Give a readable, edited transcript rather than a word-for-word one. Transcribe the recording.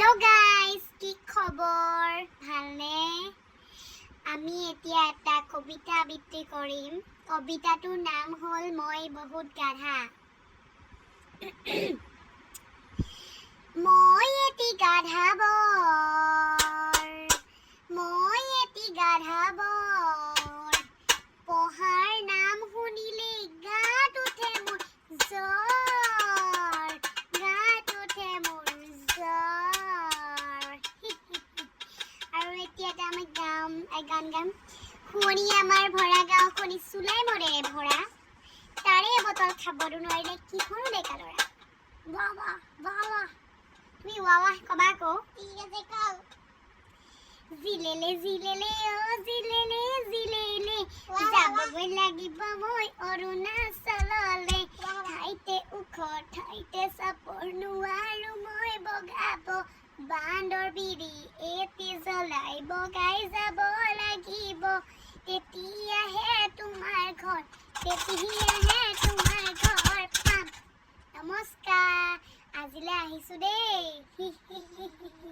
hello guys কি খবৰ ভালনে আমি এতিয়া এটা কবিতা আবৃত্তি কৰিম কবিতাটোৰ নাম হ'ল মই বহুত গাধা মই এটি গাধা বৰ পঢ়াৰ নাম শুনিলে গাত উঠে মোৰ জ্বৰ আৰু এতিয়া আমি গান গাম শুৱনি আমাৰ ভৰা গাঁওখনি চুলাই মৰেৰে ভৰা তাৰে বটল খাবতো নোৱাৰিলে কিহৰ ডেকা ল'ৰা বাহ বাহ বাহ বাহ তুমি ৱাহ ৱাহ কবা আকৌ ঠিক আছে কও জিলেলে জিলেলে অ জিলেলে জিলেলে যাবগৈ লাগিব মই অৰুণাচললে ঠাইতে ওখ ঠাইতে চাপৰ নোৱাৰো মই বগাব বান্দৰ বিৰি এটি জ্বলাই বগাই যাব লাগিব তেতিয়াহে তোমাৰ ঘৰ পাম নমস্কাৰ আজিলৈ আহিছো দেই